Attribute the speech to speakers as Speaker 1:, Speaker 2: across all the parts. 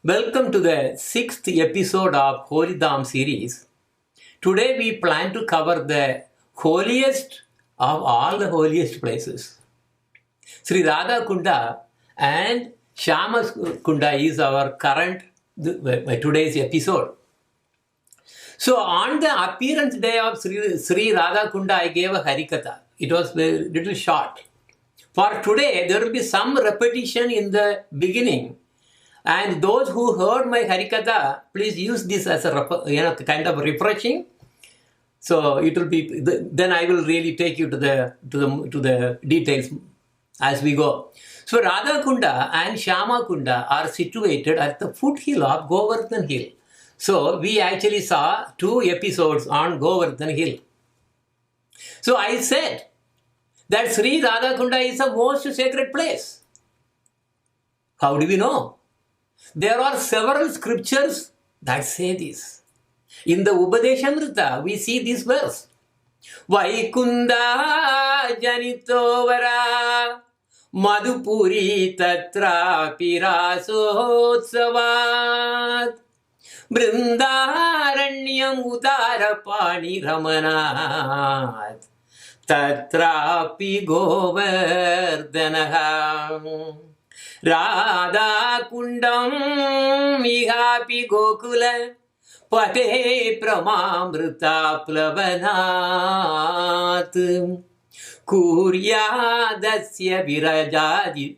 Speaker 1: Welcome to the sixth episode of Holy Dham series. Today we plan to cover the holiest of all the holiest places. Sri Radha Kunda and Shama Kunda is our current today's episode. So on the appearance day of Sri Radha Kunda, I gave a Harikatha. It was a little short. For today, there will be some repetition in the beginning. And those who heard my Harikatha, please use this as a kind of refreshing. So it will be. Then I will really take you to the details as we go. So Radha Kunda and Shama Kunda are situated at the foothill of Govardhan Hill. So we actually saw 2 episodes on Govardhan Hill. So I said that Sri Radha Kunda is the most sacred place. How do we know? There are several scriptures that say this. In the Upadeshamrita, we see this verse. Vaikunda janitovara madhupuri tatra pirasotsavat brindaranyam udarapani ramanat tatrapi govardhanaha Radha Kundam Ihapi Gokula Pate Pramamrita Plavanat Kuryadasya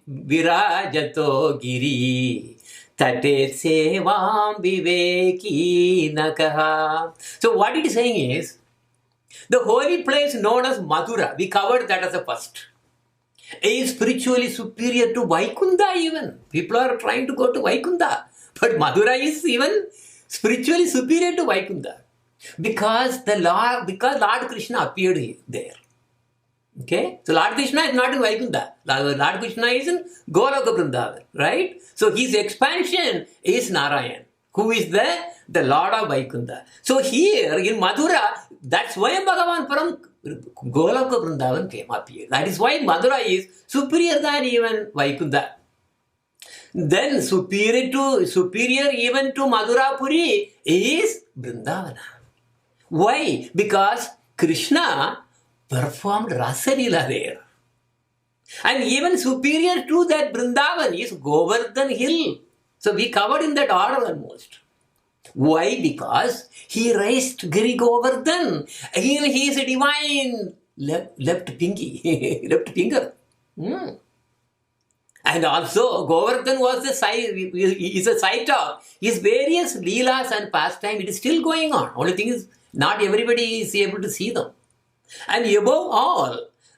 Speaker 1: Virajato Giri Tate Sevam Viveki Nakaha. So what it is saying is, the holy place known as Mathura, we covered that as a first, is spiritually superior to Vaikunda even. People are trying to go to Vaikunda. But Mathura is even spiritually superior to Vaikunda. Because Lord Krishna appeared there. Okay? So Lord Krishna is not in Vaikunda. Lord Krishna is in Goloka Vrindavan. Right? So his expansion is Narayan, who is the Lord of Vaikunda. So here in Mathura, that's why Bhagavan from Goloka Vrindavan came up here. That is why Mathura is superior than even Vaikunda. Then superior even to Madhurapuri is Vrindavana. Why? Because Krishna performed Rasa Leela there. And even superior to that Vrindavan is Govardhan Hill. So we covered in that order almost. Why? Because he raised Giri Govardhan. He is a divine left pinky, left finger. And also Govardhan was is a site of his various leelas and pastime. It is still going on. Only thing is, not everybody is able to see them. And above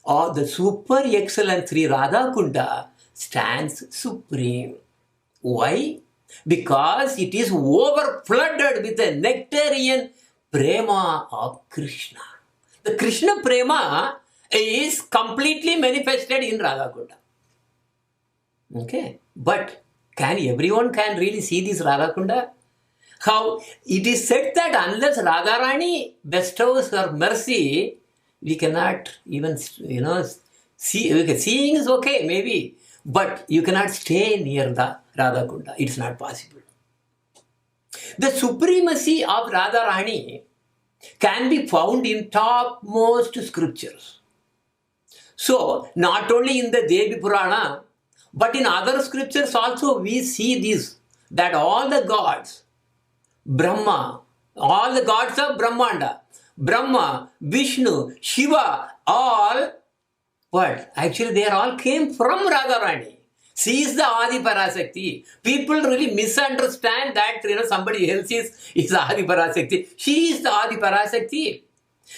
Speaker 1: all the super excellent Sri Radha Kunda stands supreme. Why? Because it is over-flooded with the nectarian prema of Krishna. The Krishna prema is completely manifested in Radha Kunda. Okay? But everyone can really see this Radha Kunda? How? It is said that unless Radharani bestows her mercy, we cannot even, see. Seeing is okay, maybe. But you cannot stay near the Radha Kunda. It's not possible. The supremacy of Radharani can be found in topmost scriptures. So, not only in the Devi Purana, but in other scriptures also we see this, that all the gods, Brahma, all the gods of Brahmanda, Brahma, Vishnu, Shiva, all, but actually they all came from Radharani. She is the Adi Parasakti. People really misunderstand that somebody else is Adi Parasakti. She is the Adi Parasakti.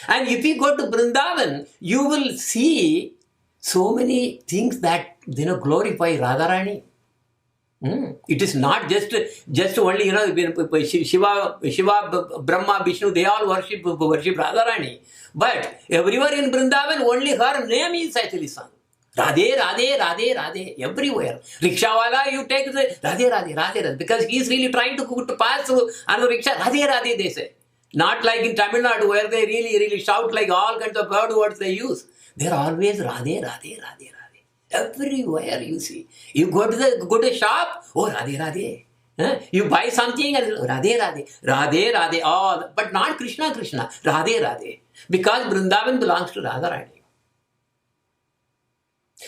Speaker 1: And if you go to Vrindavan, you will see so many things that glorify Radharani. It is not just only Shiva, Brahma, Vishnu, they all worship Radharani. But everywhere in Vrindavan, only her name is actually sung. Radhe, Radhe, Radhe, Radhe, everywhere. Rickshawala, you take the Radhe, Radhe, Radhe, Radhe, because he is really trying to pass through another rickshaw. Radhe, Radhe, they say. Not like in Tamil Nadu where they really shout like all kinds of bad words they use. They're always Radhe, Radhe, Radhe, Radhe. Everywhere you see. You go to a shop, oh Radhe, Radhe. You buy something and Radhe Radhe, Radhe Radhe, oh, but not Krishna Krishna, Radhe Radhe. Because Vrindavan belongs to Radharani.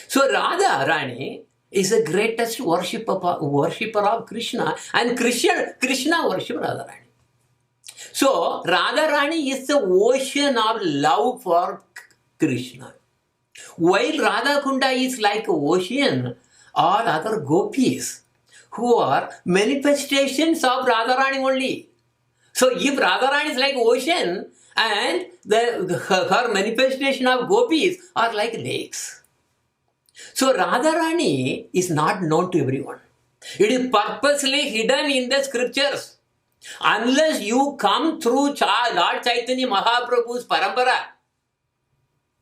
Speaker 1: So Radha Rani is the greatest worshipper of Krishna, and Krishna worships Radharani. So Radharani is the ocean of love for Krishna. While Radha Kunda is like ocean, all other gopis who are manifestations of Radharani only. So if Radharani is like ocean and her manifestation of gopis are like lakes. So Radharani is not known to everyone. It is purposely hidden in the scriptures. Unless you come through Lord Chaitanya Mahaprabhu's parampara,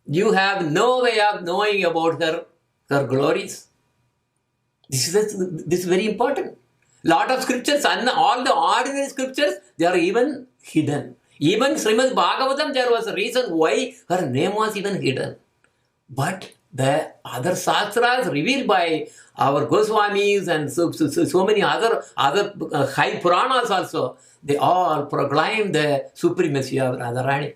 Speaker 1: you have no way of knowing about her glories. This is very important. Lot of scriptures, and all the ordinary scriptures, they are even hidden. Even Srimad Bhagavatam, there was a reason why her name was even hidden. But the other Shastras revealed by our Goswamis and so many other high Puranas also, they all proclaim the supremacy of Radharani.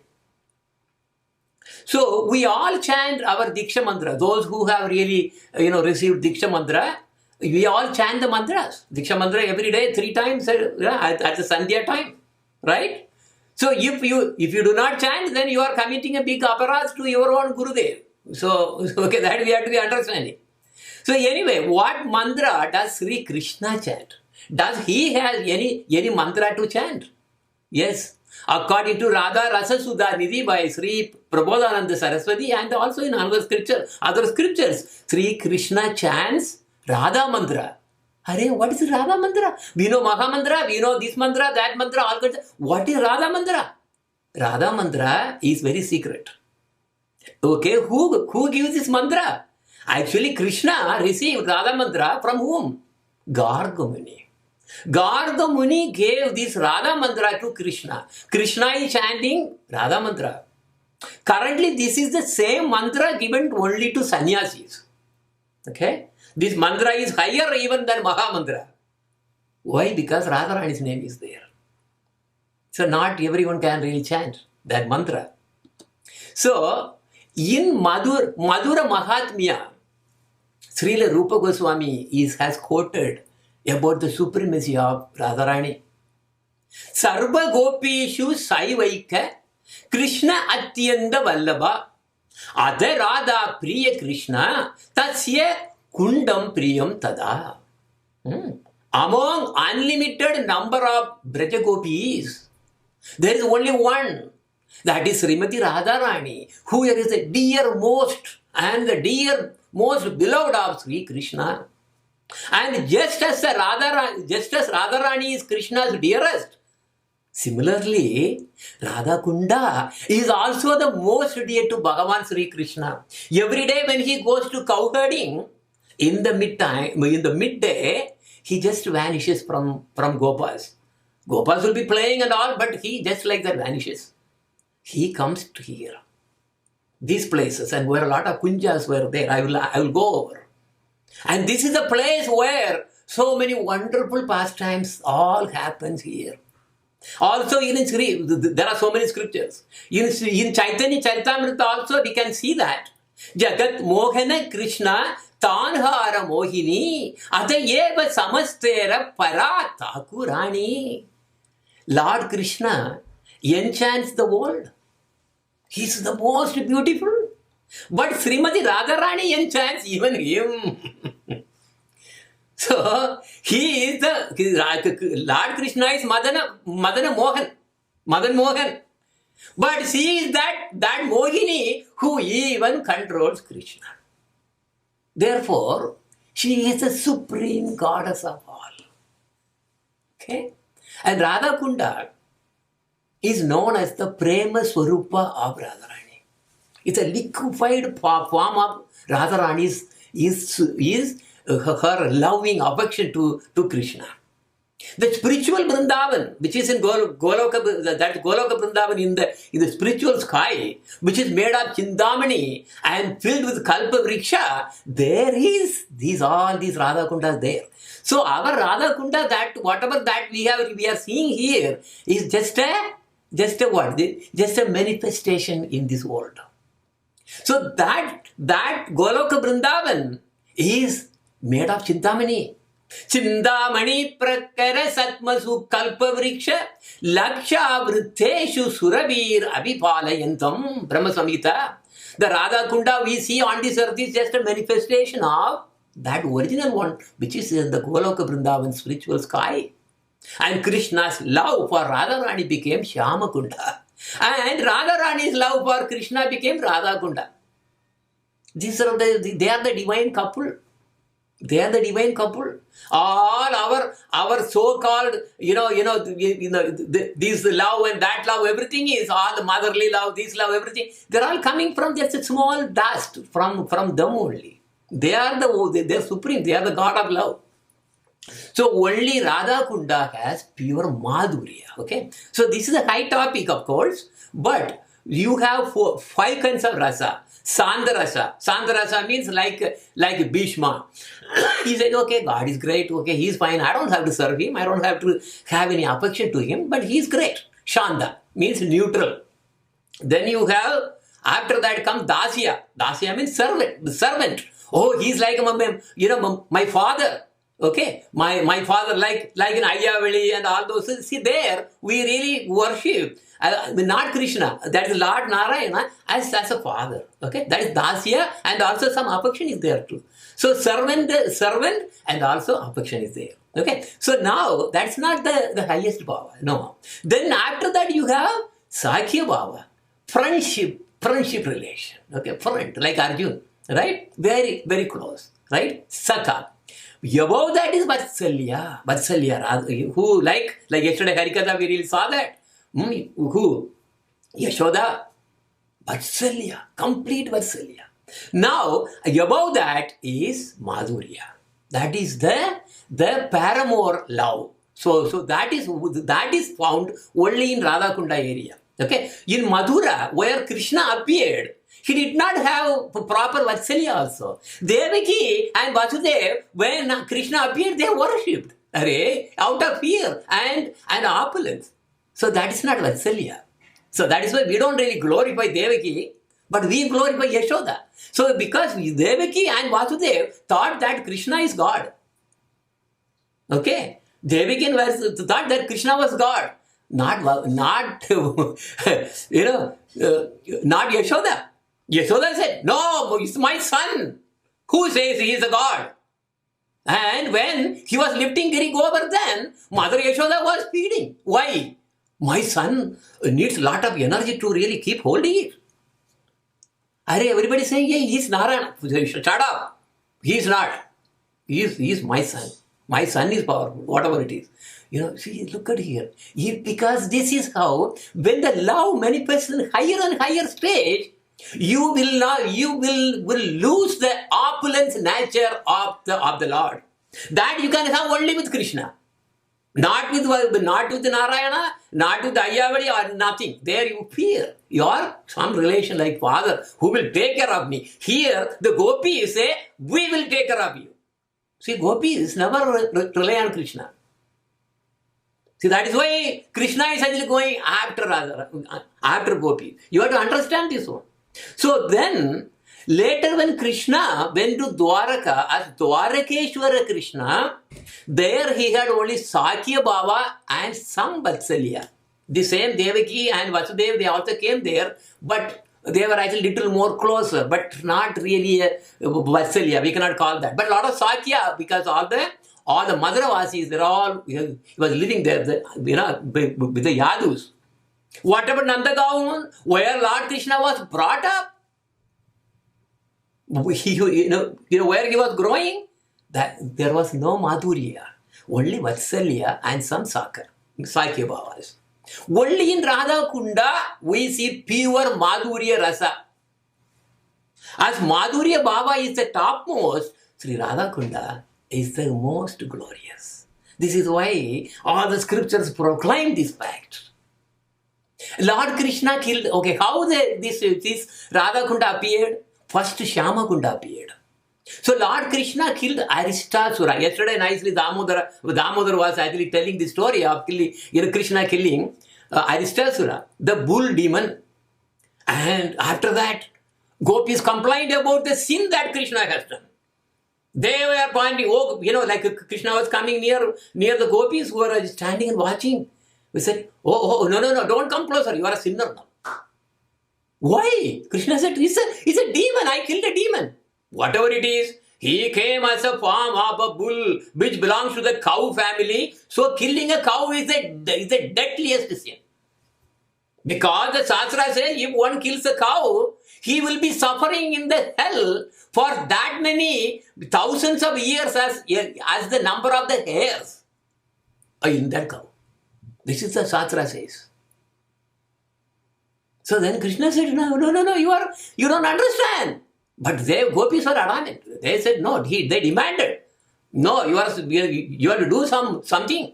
Speaker 1: So we all chant our Diksha mantra. Those who have really received Diksha mantra, we all chant the mantras. Diksha mantra every day 3 times at the Sandhya time, right? So if you do not chant, then you are committing a big aparadh to your own Gurudev. So okay, that we have to be understanding. So anyway, what mantra does Sri Krishna chant? Does he have any mantra to chant? Yes. According to Radha Rasa Sudha Nidhi by Sri Prabodhananda Saraswati, and also in other scriptures, Sri Krishna chants Radha mantra. Arey, what is Radha mantra? We know Maha mantra, we know this mantra, that mantra, all kinds. What is Radha mantra? Radha mantra is very secret. Okay, who gives this mantra? Actually, Krishna received Radha mantra from whom? Garga Muni. Garga Muni gave this Radha mantra to Krishna. Krishna is chanting Radha mantra. Currently, this is the same mantra given only to sannyasis. Okay? This mantra is higher even than Maha mantra. Why? Because Radharani's name is there. So not everyone can really chant that mantra. So, in Madhura Mahatmya, Srila Rupa Goswami has quoted about the supremacy of Radharani. Sarva Gopishu Saivaika Krishna Atyanda Vallabha Adha Radha Priya Krishna Tasya Kundam Priyam Tada. Among unlimited number of Braja Gopis, there is only one. That is Srimati Radharani, who is the dearmost and the dearmost beloved of Sri Krishna. And just as Radharani is Krishna's dearest, similarly, Radha Kunda is also the most dear to Bhagavan Sri Krishna. Every day when he goes to cow herding, in the midday, he just vanishes from Gopas. Gopas will be playing and all, but he just like that vanishes. He comes to here. These places, and where a lot of kunjas were there, I will go over. And this is a place where so many wonderful pastimes all happens here. Also in Sri, there are so many scriptures. In Chaitanya Charitamrita also we can see that. Jagat Mohana Krishna Tanhara Mohini Adayeva Samastera Para Thakurani. Lord Krishna enchants the world. He is the most beautiful. But Srimati Radharani enchants even him. So, Lord Krishna is Madan Mohan. But she is that Mohini who even controls Krishna. Therefore, she is the supreme goddess of all. Okay? And Radha Kunda is known as the Prema Swarupa of Radharani. It's a liquefied form of Radharani's is her loving affection to Krishna. The spiritual Vrindavan, which is in Goloka, that Goloka Vrindavan in the spiritual sky, which is made of Chindamani and filled with Kalpa Vriksha, there is all these Radha Kundas there. So our Radha Kunda, that whatever that we are seeing here is just a what? Just a manifestation in this world. So that Goloka Vrindavan is made of Chintamani. Chindamani prakara satmasu kalpavriksha laksha vritteshu surabir abhipalayantam Brahma Samhita. The Radha Kunda we see on this earth is just a manifestation of that original one, which is in the Goloka Vrindavan spiritual sky. And Krishna's love for Radharani became Shyama Kunda. And Radharani's love for Krishna became Radha Kunda. They are the divine couple. They are the divine couple. All our so-called, this love and that love, everything is all the motherly love, this love, everything. They're all coming from just a small dust from them only. They're supreme. They are the God of love. So only Radha Kunda has pure Madhurya. Okay. So this is a high topic, of course, but you have 5 kinds of rasa. Sandarasa. Sandarasa means like Bhishma. He said, okay, God is great. Okay, he's fine. I don't have to serve him. I don't have to have any affection to him, but he's great. Shanda means neutral. Then you have, after that comes Dasya. Dasya means servant. The servant. Oh, he's like my father. Okay, my father, like in Ayyavali and all those. See, there we really worship not Krishna, that is Lord Narayana as a father. Okay, that is Dasya, and also some affection is there too. So servant, and also affection is there. Okay, so now that's not the highest bhava. No. Then after that you have Sakhya bhava, friendship relation. Okay, friend like Arjun, right? Very very close, right? Sakha. Above that is Vatsalya, who like yesterday Harikatha we really saw that. Who? Yashoda, Vatsalya, complete Vatsalya. Now, above that is Madhurya. That is the paramour love. So that is found only in Radha Kunda area. Okay, in Madhura, where Krishna appeared, he did not have proper Vatsalya also. Devaki and Vasudev, when Krishna appeared, they worshipped out of fear and opulence. So that is not Vatsalya. So that is why we don't really glorify Devaki, but we glorify Yashoda. So because Devaki and Vasudev thought that Krishna is God. Okay, Devaki and Vasudev thought that Krishna was God, not Yashoda. Yashoda said, no, it's my son. Who says he is a god? And when he was lifting Giri Govardhan, Mother Yashoda was feeding. Why? My son needs a lot of energy to really keep holding it. Everybody saying, yeah, he's Narayana. Shut up. He's not. He's my son. My son is powerful, whatever it is. See, look at here. Because this is how, when the love manifests in higher and higher stage, you will lose the opulence nature of the Lord. That you can have only with Krishna. Not with Narayana, not with Ayyavali or nothing. There you fear. You are some relation like father who will take care of me. Here the gopis say, we will take care of you. See, gopis never rely on Krishna. See, that is why Krishna is actually going after gopis. You have to understand this one. So then, later when Krishna went to Dwaraka as Dwarakeshwara Krishna, there he had only Sakhya Bhava and some Vatsalya. The same Devaki and Vasudeva, they also came there, but they were actually little more closer, but not really a Vatsalya. We cannot call that. But a lot of Sakhya, because all the Madravasis, he was living there, with the Yadus. Whatever Nandagaon, where Lord Krishna was brought up, where he was growing, that there was no Madhurya, only Vatsalya and some Sakhya Bhavas. Only in Radha Kunda we see pure Madhurya Rasa. As Madhurya Bhava is the topmost, Sri Radha Kunda is the most glorious. This is why all the scriptures proclaim this fact. Lord Krishna killed, okay, how this Radha Kunda appeared? First Shyama Kunda appeared. So Lord Krishna killed Aristasura. Yesterday nicely Damodar was actually telling the story of Krishna killing Aristasura, the bull demon. And after that, gopis complained about the sin that Krishna has done. They were pointing, like Krishna was coming near the gopis who were standing and watching. We said, no, don't come closer. You are a sinner now. Why? Krishna said, it's a demon. I killed a demon. Whatever it is, he came as a form of a bull which belongs to the cow family. So killing a cow is the deadliest sin. Because the Shastra says if one kills a cow, he will be suffering in the hell for that many thousands of years as the number of the hairs in that cow. This is the Shastra says. So then Krishna said, no, you don't understand. But gopis were adamant. They said, no, they demanded. No, you have to do something.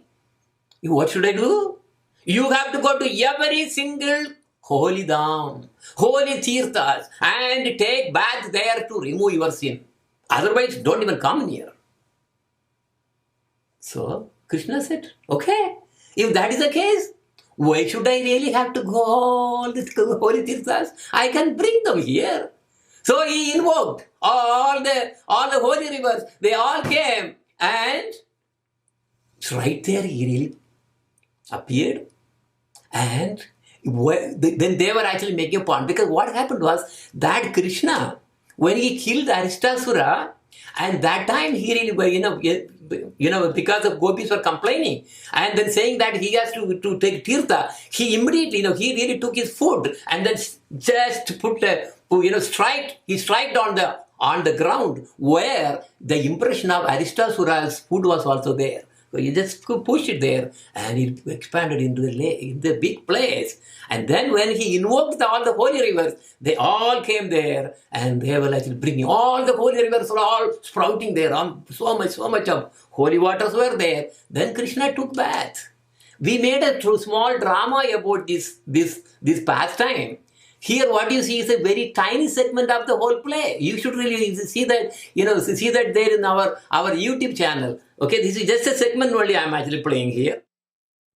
Speaker 1: What should I do? You have to go to every single holy dham, holy tirthas, and take bath there to remove your sin. Otherwise, don't even come near. So, Krishna said, okay, if that is the case, why should I really have to go all the holy tirthas? I can bring them here. So he invoked all the holy rivers. They all came, and right there he really appeared. And then they were actually making a point, because what happened was that Krishna, when he killed Aristasura, and that time he really, because of gopis were complaining and then saying that he has to take tirtha, he immediately, he really took his food and then just put he striked on the ground where the impression of Aristasura's food was also there. So he just pushed it there and it expanded into the big place. And then when he invoked all the holy rivers, they all came there and they were actually bringing all the holy rivers were all sprouting there. So much of holy waters were there. Then Krishna took bath. We made a small drama about this pastime. Here what you see is a very tiny segment of the whole play. You should really see that, there in our YouTube channel. Okay, this is just a segment only I am actually playing here.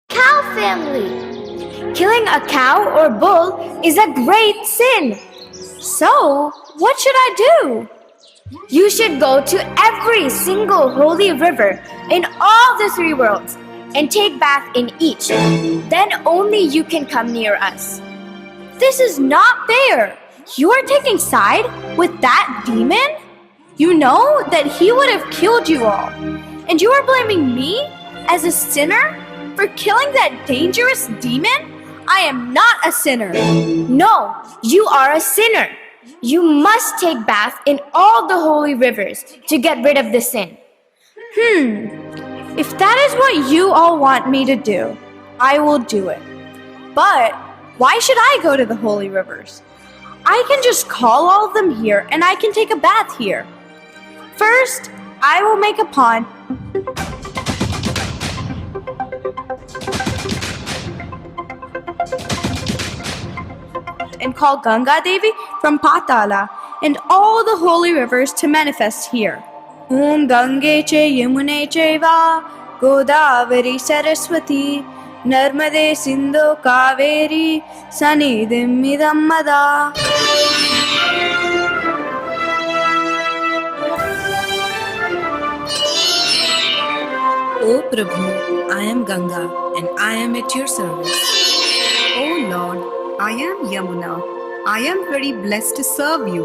Speaker 2: Cow family. Killing a cow or bull is a great sin. So, what should I do? You should go to every single holy river in all the three worlds and take bath in each. Then only you can come near us. This is not fair. You are taking side with that demon? You know that he would have killed you all. And you are blaming me as a sinner for killing that dangerous demon? I am not a sinner. No, you are a sinner. You must take bath in all the holy rivers to get rid of the sin. If that is what you all want me to do, I will do it. But why should I go to the holy rivers? I can just call all of them here and I can take a bath here. First, I will make a pond and call Ganga Devi from Patala and all the holy rivers to manifest here. Om Gange che Yamune cheva Godavari Saraswati Narmade Sindhu Kaveri Sanidhim Idam Mada.
Speaker 3: O Prabhu, I am Ganga and I am at your service.
Speaker 4: O Lord, I am Yamuna. I am very blessed to serve you.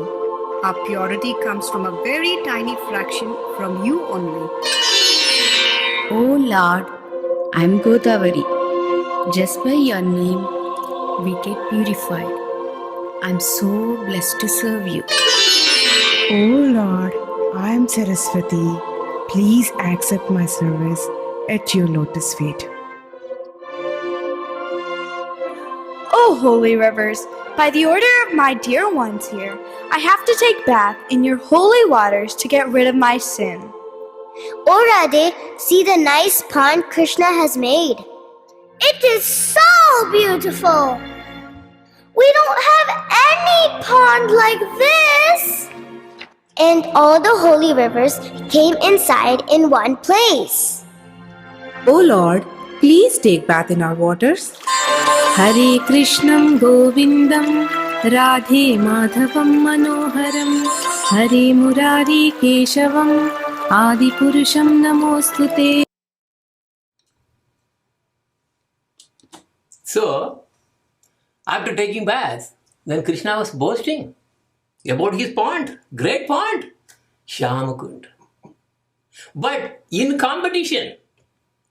Speaker 4: Our purity comes from a very tiny fraction from you only.
Speaker 5: O Lord, I am Godavari. Just by your name, we get purified. I am so blessed to serve you.
Speaker 6: O Lord, I am Saraswati. Please accept my service at your lotus feet.
Speaker 2: Oh, holy rivers, by the order of my dear ones here, I have to take bath in your holy waters to get rid of my sin. Oh Radhe, see the nice pond Krishna has made. It is so beautiful. We don't have any pond like this. And all the holy rivers came inside in one place.
Speaker 3: O Lord, please take bath in our waters. Hare Krishnam Govindam Radhe Madhavam Manoharam Hare Murari Keshavam Adi Purusham Namostute.
Speaker 1: So, after taking bath, then Krishna was boasting about his pond, great pond, Shyamakund. But in competition,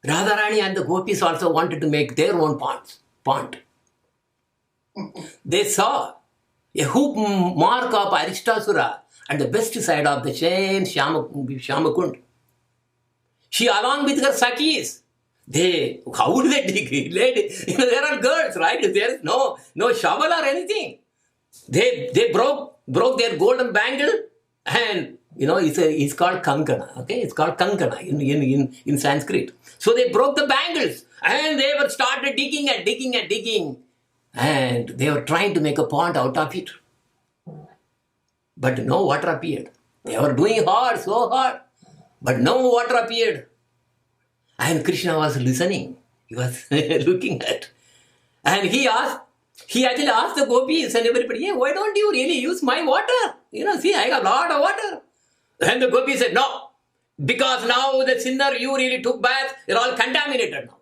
Speaker 1: Radharani and the gopis also wanted to make their own pond. They saw a hoop mark of Aristasura at the best side of the chain Shyamakund. She, along with her Sakhis, how would they dig? There are girls, right? There is no shovel or anything. They broke their golden bangle, and it's called kankana. Okay, it's called kankana in Sanskrit. So they broke the bangles, and they were started digging, and they were trying to make a pond out of it. But no water appeared. They were doing hard, so hard, but no water appeared. And Krishna was listening. He was looking at. And he actually asked the gopis and everybody, hey, why don't you really use my water? See, I got a lot of water. And the gopis said, no, because now the sinner, you really took bath, you're all contaminated now.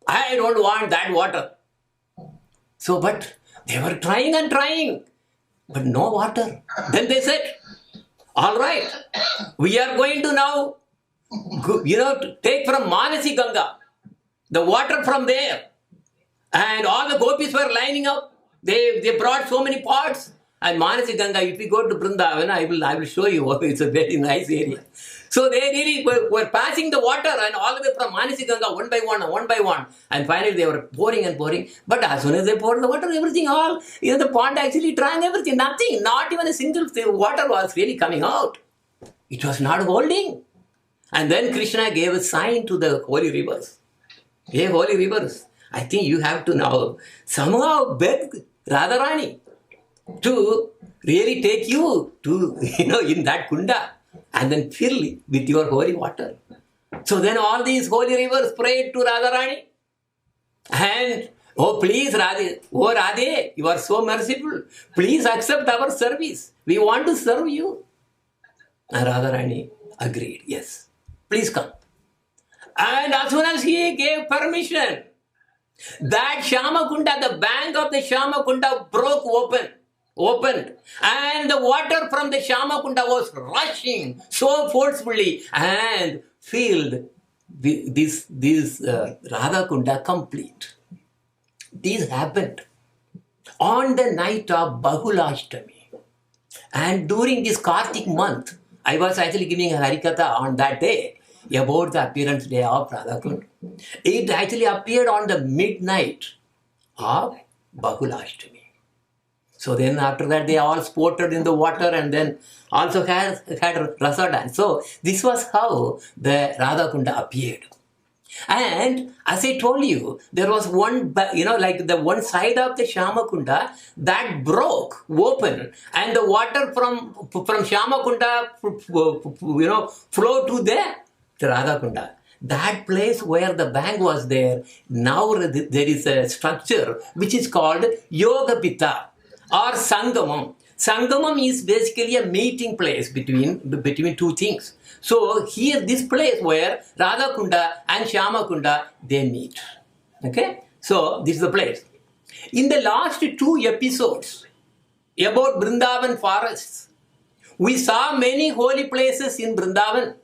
Speaker 1: I don't want that water. So, but they were trying and trying, but no water. Then they said, all right, we are going to now take from Manasi Ganga, the water from there. And all the gopis were lining up. They brought so many pots. And Manasi Ganga, if we go to Vrindavan, I will show you. It's a very nice area. So they really were passing the water and all the way from Manasi Ganga one by one. And finally they were pouring and pouring. But as soon as they poured the water, everything the pond actually drank everything. Nothing, not even a single water was really coming out. It was not holding. And then Krishna gave a sign to the holy rivers. Hey, holy rivers, I think you have to now somehow beg Radharani to really take you to, in that kunda and then fill it with your holy water. So then all these holy rivers prayed to Radharani. And, oh please Radhe, oh Radhe, you are so merciful. Please accept our service. We want to serve you. And Radharani agreed, yes. Please come. And as soon as he gave permission, that Shyamakunda, the bank of the Shyamakunda broke opened, and the water from the Shyamakunda was rushing so forcefully and filled this Radhakunda complete. This happened on the night of Bahulashtami. And during this Kartik month, I was actually giving a Harikatha on that day about the appearance day of Radhakund. It actually appeared on the midnight of Bahulashtami. So then after that they all sported in the water and then also had rasa dance. So this was how the Radhakunda appeared. And as I told you, there was one, like the one side of the Shyamakunda that broke open, and the water from Shyamakunda, flowed to the Radhakunda. That place where the bank was there, now there is a structure which is called Yogapita or Sangamam. Sangamam is basically a meeting place between two things. So here, this place where Radhakunda and Shyamakunda, they meet. Okay? So this is the place. In the last 2 episodes about Vrindavan forests, we saw many holy places in Vrindavan.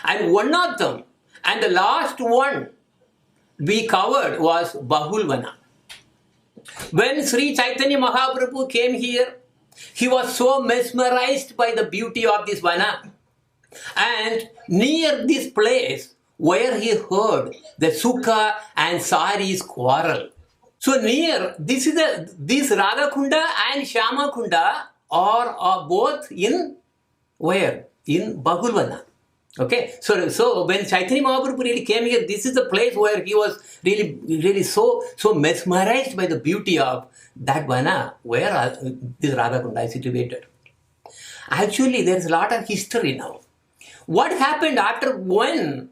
Speaker 1: And one of them, and the last one we covered was Bahulvana. When Sri Chaitanya Mahaprabhu came here, he was so mesmerized by the beauty of this Vana. And near this place where he heard the Sukha and Sari's quarrel. So near, this Radhakunda and Shyamakunda are both in where? In Bahulvana. Okay, so when Chaitanya Mahaprabhu really came here, this is the place where he was really so mesmerized by the beauty of that vana where this Radha Kunda is situated. Actually, there is a lot of history now. What happened after when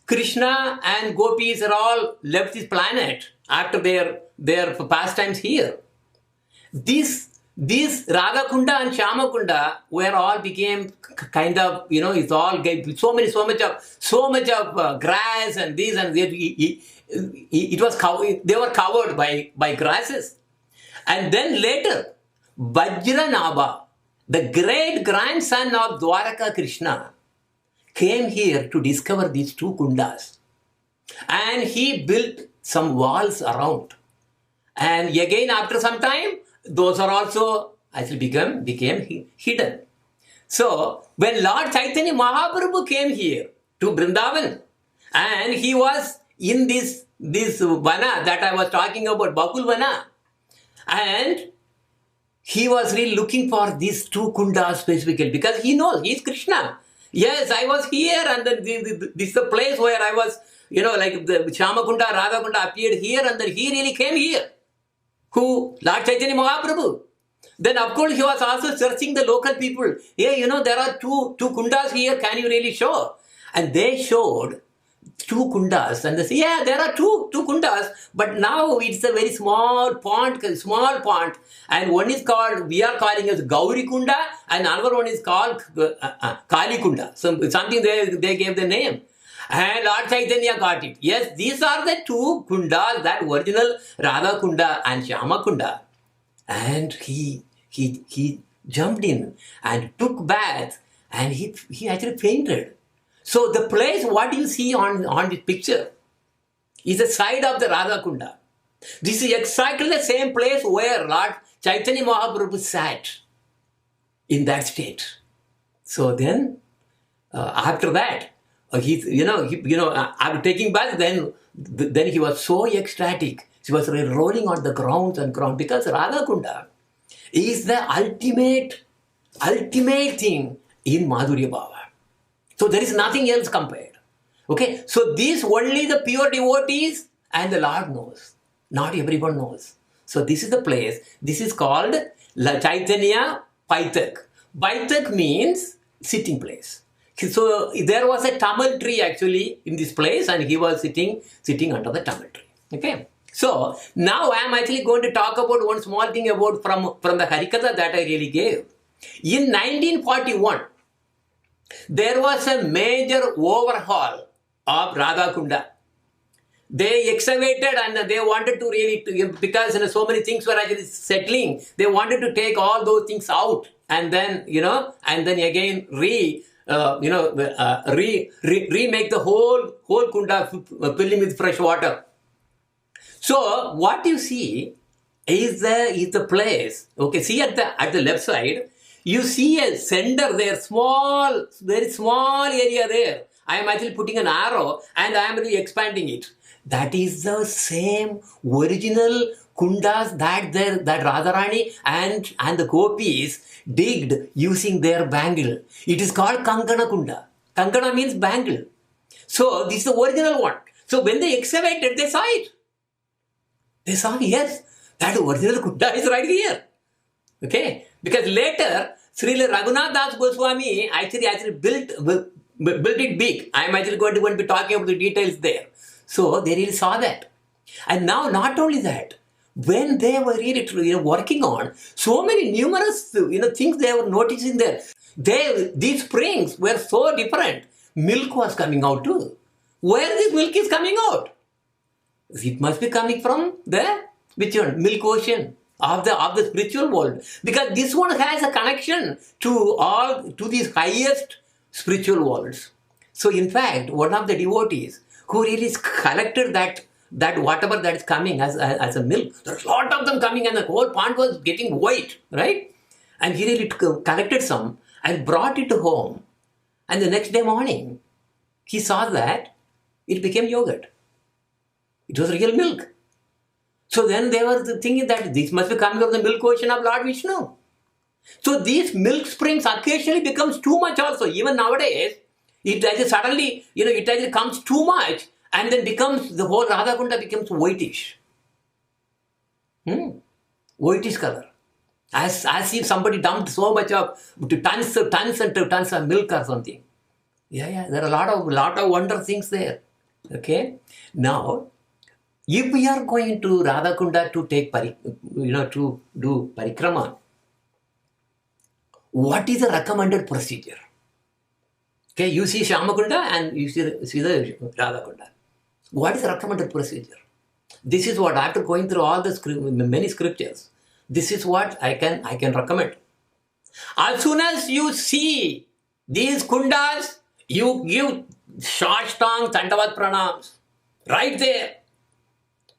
Speaker 1: Krishna and gopis are all left this planet after their pastimes here? These Radha Kunda and Shyama Kunda were all became kind of, it's all gave so much of grass and this and that. It was they were covered by grasses. And then later, Vajranabha, the great grandson of Dwaraka Krishna, came here to discover these two kundas. And he built some walls around. And again, after some time, those are also actually became hidden. So, when Lord Chaitanya Mahaprabhu came here to Vrindavan, and he was in this vana that I was talking about, Bakul Vana, and he was really looking for these two kundas specifically because he knows he's Krishna. Yes, I was here, and then this is the place where I was, like the Shyama Kunda, Radha Kunda appeared here, and then he really came here. Who? Lord Chaitanya Mahaprabhu. Then of course he was also searching the local people. Hey, there are two kundas here, can you really show? And they showed two kundas, and they say, yeah, there are two kundas, but now it's a very small pond, and one is called, we are calling as Gauri Kunda, and another one is called Kali Kunda. Something they gave the name. And Lord Chaitanya got it. Yes, these are the two kundas, that original Radha Kunda and Shyama Kunda. And he jumped in and took bath, and he actually fainted. So the place, what you see on this picture, is the side of the Radha Kunda. This is exactly the same place where Lord Chaitanya Mahaprabhu sat in that state. So then, after that, after taking bath, then he was so ecstatic. He was rolling on the ground because Radha Kunda is the ultimate thing in Madhurya Bhava. So there is nothing else compared. Okay, so these only the pure devotees and the Lord knows. Not everyone knows. So this is the place. This is called La Chaitanya Paitak. Paitak means sitting place. So there was a tamal tree actually in this place, and he was sitting under the tamal tree. Okay. So now I am actually going to talk about one small thing about from the Harikatha that I really gave. In 1941, there was a major overhaul of Radha Kunda. They excavated and they wanted to really, because so many things were actually settling, they wanted to take all those things out and then, again remake the whole Kunda filling with fresh water. So what you see is the place. Okay, see at the left side, you see a center there, very small area there. I am actually putting an arrow and I am really expanding it. That is the same original kundas that Radharani and the gopis digged using their bangle. It is called Kankana Kunda. Kankana means bangle. So this is the original one. So when they excavated, they saw it. They saw, yes, that original Kunda is right here. Okay? Because later, Srila Raghunath Das Goswami actually built it big. I am actually going to be talking about the details there. So they really saw that. And now not only that, when they were really working on so many numerous things they were noticing there. These springs were so different. Milk was coming out too. Where this milk is coming out? It must be coming from the milk ocean of the spiritual world, because this one has a connection to these highest spiritual worlds. So in fact, one of the devotees who really collected that whatever that is coming as a milk, there's a lot of them coming, and the whole pond was getting white, right? And he really collected some and brought it home, and the next day morning he saw that it became yogurt. It was real milk. So then they were thinking that this must be coming from the milk ocean of Lord Vishnu. So these milk springs occasionally becomes too much also. Even nowadays, It actually suddenly, it actually comes too much and then becomes, the whole Radha Kunda becomes whitish. Whitish color. As if somebody dumped so much of, tons and tons of milk or something. Yeah, there are a lot of wonder things there. Okay? Now, if we are going to Radha Kunda to take, to do parikrama, what is the recommended procedure? Okay, you see Shyamakunda and you see the Radha Kunda. What is the recommended procedure? This is what, after going through all the many scriptures, this is what I can recommend. As soon as you see these kundas, you give Shashtang Tandavat Pranams right there.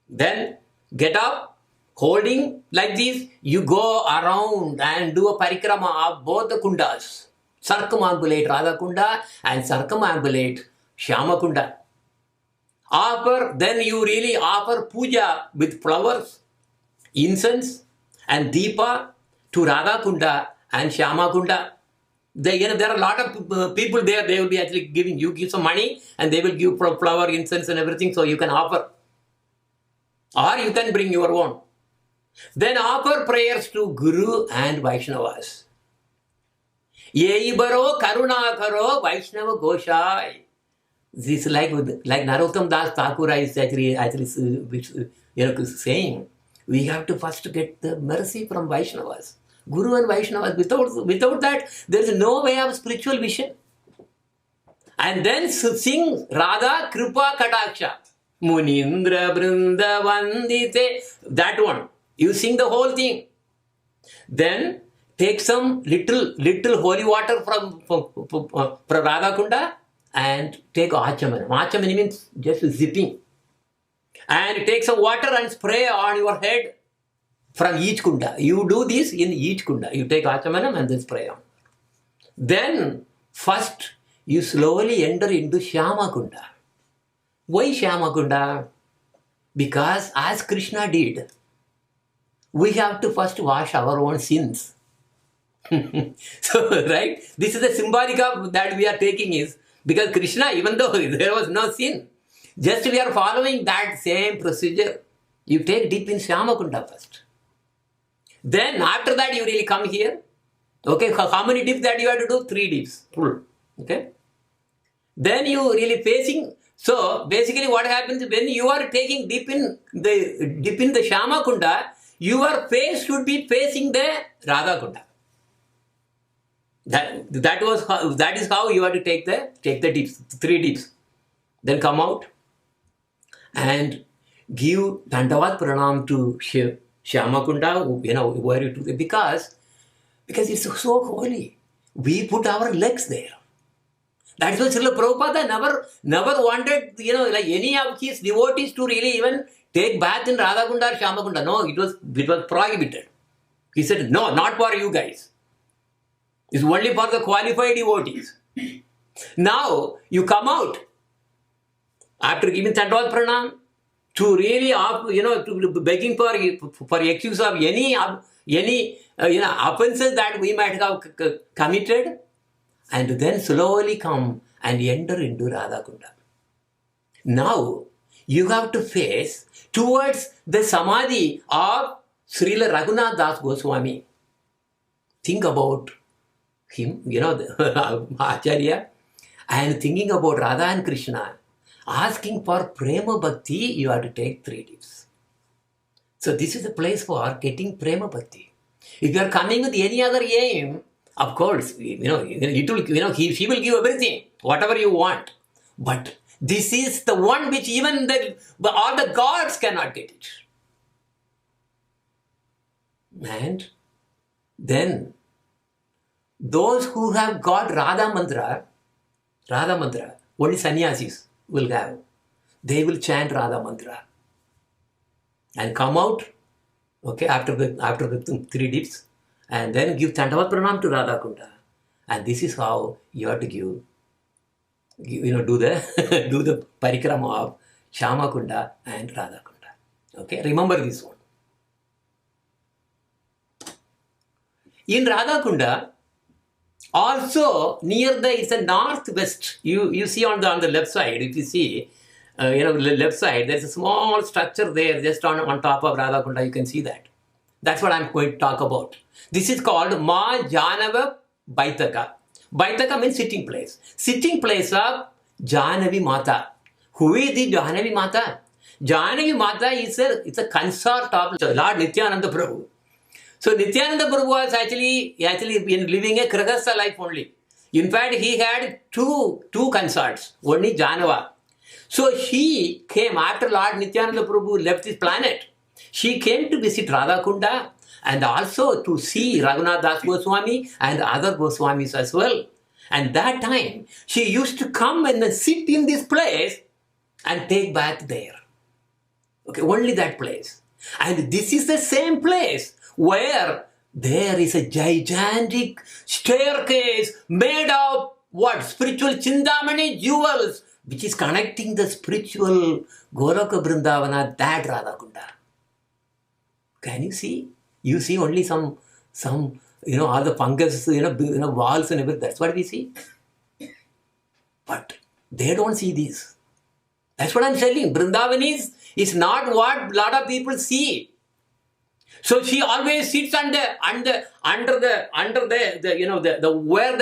Speaker 1: Then get up, holding like this, you go around and do a parikrama of both the kundas. Circumambulate Radha Kunda and circumambulate Shyama Kunda. Then you really offer puja with flowers, incense and deepa to Radha Kunda and Shyama Kunda. There are a lot of people there, they will be actually giving, you give some money and they will give flower, incense and everything, so you can offer. Or you can bring your own. Then offer prayers to Guru and Vaishnavas. Yei baro karuna karo Vaishnava Goshai. This is like Narottam Das Thakur is actually saying, we have to first get the mercy from Vaishnavas. Guru and Vaishnavas. Without that, there is no way of spiritual vision. And then sing Radha Kripa Kataksha. Munindra Brinda Vandite. That one. You sing the whole thing. Then take some little holy water from Radha Kunda and take Achamanam. Achamanam means just zipping. And take some water and spray on your head from each kunda. You do this in each kunda. You take Achamanam and then spray on. Then first you slowly enter into Shyama Kunda. Why Shyama Kunda? Because as Krishna did, we have to first wash our own sins. So, right? This is the symbolic of that we are taking is, because Krishna, even though there was no sin, just we are following that same procedure. You take dip in Shyama Kunda first. Then after that you really come here. Okay, how many dips that you have to do? 3 dips. Full. Okay. Then you really facing. So basically what happens when you are taking dip in the Shyama Kunda, your face should be facing the Radha Kunda. That is how you have to take the dips, 3 dips. Then come out and give Dandavat Pranam to Shyama Kunda, where you do it, because it's so holy. We put our legs there. That's why Srila Prabhupada never wanted, like any of his devotees to really even take bath in Radha Kunda or Shyama Kunda. No, it was prohibited. He said, no, not for you guys. It's only for the qualified devotees. Now, you come out after giving Dandavat Pranam to really, to begging for excuse of any offenses that we might have committed, and then slowly come and enter into Radha Kunda. Now, you have to face towards the Samadhi of Srila Raghunath Das Goswami. Think about him, the Acharya, and thinking about Radha and Krishna, asking for Prema Bhakti, you have to take 3 dips. So this is the place for getting Prema Bhakti. If you are coming with any other aim, of course, she will give everything, whatever you want. But this is the one which even all the gods cannot get it. And then those who have got Radha Mantra, only sannyasis will have. They will chant Radha Mantra and come out, okay, after the 3 dips, and then give Dandavat Pranam to Radha Kunda. And this is how you have to do the parikrama of Shyama Kunda and Radha Kunda. Okay, remember this one. In Radha Kunda, Also, near it's a northwest. You see on the left side, if you see, left side, there's a small structure there just on top of Radhakunda. You can see that. That's what I'm going to talk about. This is called Ma Janava Baitaka. Baitaka means sitting place. Sitting place of Janavi Mata. Who is the Janavi Mata? Janavi Mata is a consort of Lord Nityananda Prabhu. So Nityananda Prabhu was actually been living a Grihastha life only. In fact, he had two consorts. One is Janava. So he came after Lord Nityananda Prabhu left this planet. She came to visit Radhakunda and also to see Raghunath Das Goswami and other Goswamis as well. And that time, she used to come and sit in this place and take bath there. Okay, only that place. And this is the same place where there is a gigantic staircase made of what? Spiritual Chindamani jewels, which is connecting the spiritual Golaka Vrindavana, that Radhakunda. Can you see? You see only some all the fungus, walls and everything. That's what we see. But they don't see this. That's what I'm telling. Vrindavan is not what a lot of people see. So she always sits under where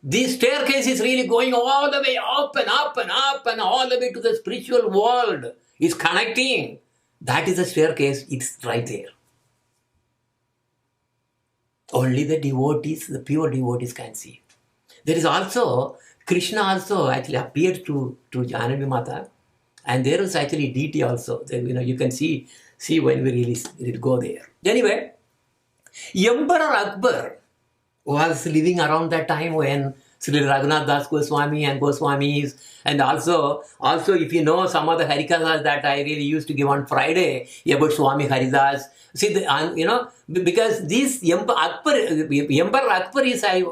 Speaker 1: this staircase is really going all the way up and up and up and all the way to the spiritual world. Is connecting. That is the staircase. It's right there. Only the devotees, the pure devotees can see. There is also, Krishna also actually appeared to Janavi Mata, and there is actually deity also. You can see when we really go there. Anyway, Emperor Akbar was living around that time when Sri Raghunath Das Goswami and Goswamis, and also if you know some of the Harikasas that I really used to give on Friday about Swami Haridas. See, because this Emperor Akbar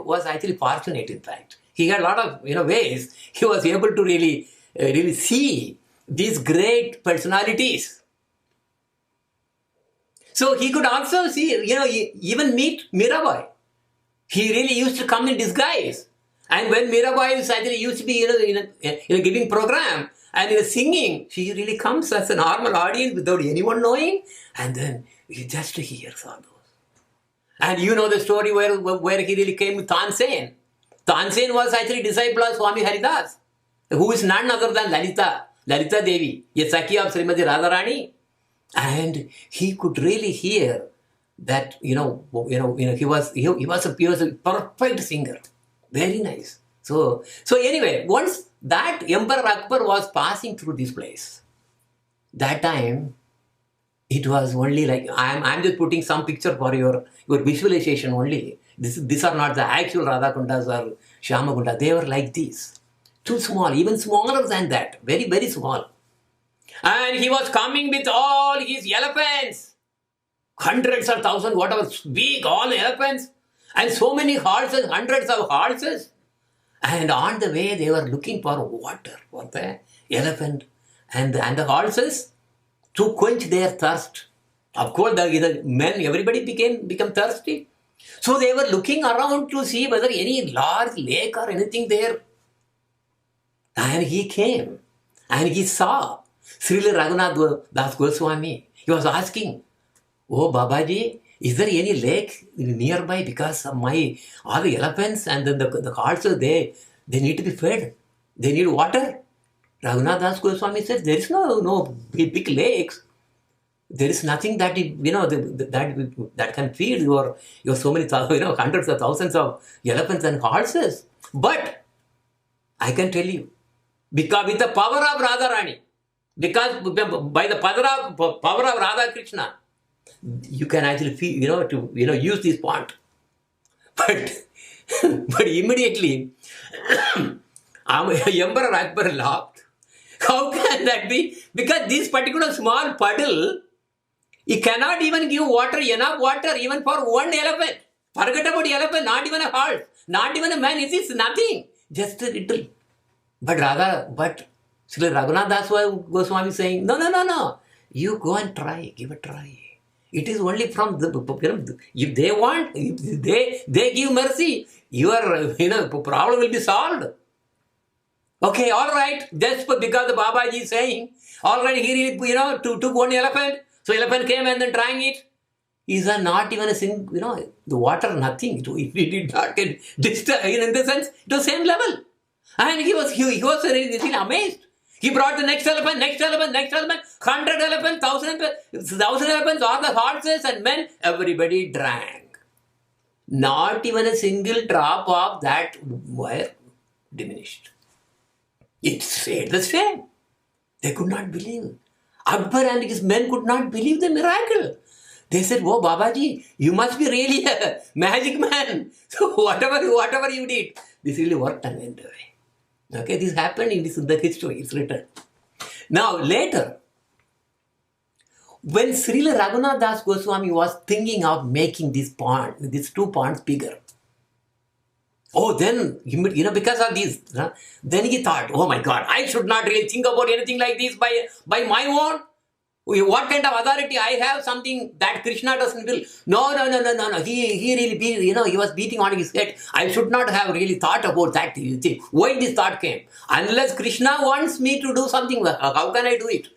Speaker 1: was actually fortunate, in fact. He had a lot of ways. He was able to really see these great personalities. So he could also see, even meet Mirabai. He really used to come in disguise. And when Mirabai actually used to be in a giving program and in a singing, she really comes as a normal audience without anyone knowing, and then you just hears all those. And you know the story where he really came with Tansen. Tansen was actually disciple of Swami Haridas, who is none other than Lalita Devi, a Sakhi of Srimati Radharani. And he could really hear that, he was a perfect singer. Very nice. So anyway, once that Emperor Akbar was passing through this place, that time, it was only like, I'm just putting some picture for your visualization only. These are not the actual Radhakundas or Shyamagunda. They were like this. Too small, even smaller than that. Very, very small. And he was coming with all his elephants. Hundreds or thousands, whatever, big, all elephants. And so many horses, hundreds of horses. And on the way, they were looking for water for the elephant and the horses to quench their thirst. Of course, the men, everybody become thirsty. So they were looking around to see whether any large lake or anything there. And he came and he saw Srila Raghunath Das Goswami. He was asking, "Oh Babaji, is there any lake nearby? Because all the elephants and the horses, they need to be fed. They need water." Raghunath Das Goswami said, "There is no big lakes. There is nothing that that can feed your so many hundreds of thousands of elephants and horses. But I can tell you, because with the power of Radharani, because by the power of Radha Krishna, you can actually feed, use this pond." But immediately, Emperor Akbar laughed. How can that be? Because this particular small puddle, it cannot even give enough water even for one elephant. Forget about the elephant, not even a horse, not even a man. It is nothing, just a little. But Srila Raghunath Das Goswami is saying, no. You go and try, give a try. It is only from if they want, if they give mercy, your problem will be solved. Okay, all right. Just because the Babaji is saying, all right, he really took one elephant. So elephant came and then drank it. Is not even a thing, the water, nothing. It did not get disturbed. In the sense, it was same level. And he was really amazed. He brought the next elephant, 100 elephants, 1,000 elephants, all the horses and men, everybody drank. Not even a single drop of that were diminished. It stayed the same. They could not believe. Akbar and his men could not believe the miracle. They said, "Oh, Babaji, you must be really a magic man. So whatever you did, this really worked and went away." Okay, this happened in the history. It's written. Now, later, when Srila Raghunath Das Goswami was thinking of making these two ponds bigger, then, because of this, then he thought, oh my God, I should not really think about anything like this by my own. What kind of authority I have? Something that Krishna doesn't will. No. He really, he was beating on his head. I should not have really thought about that. Why this thought came? Unless Krishna wants me to do something, how can I do it?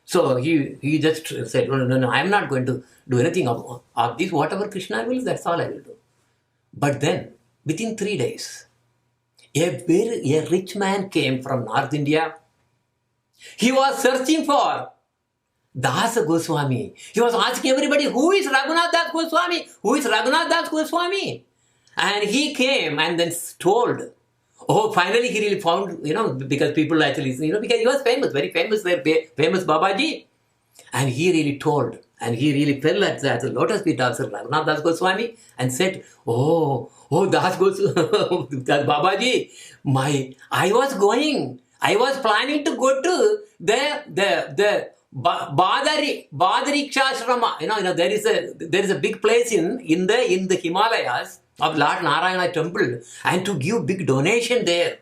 Speaker 1: So he just said, no, I am not going to do anything of this. Whatever Krishna wills, that's all I will do. But then, within 3 days, a rich man came from North India. He was searching for Dasa Goswami. He was asking everybody, who is Raghunath Das Goswami? Who is Raghunath Das Goswami? And he came and then told. Finally he really found, because people actually, because he was famous, very famous, famous Babaji. And he really told. And he really fell at the lotus feet of Raghunath Das Goswami and said, Das Goswami, Babaji, I was planning to go to the Badarikshashrama. There is a big place in the Himalayas of Lord Narayana temple, and to give big donation there.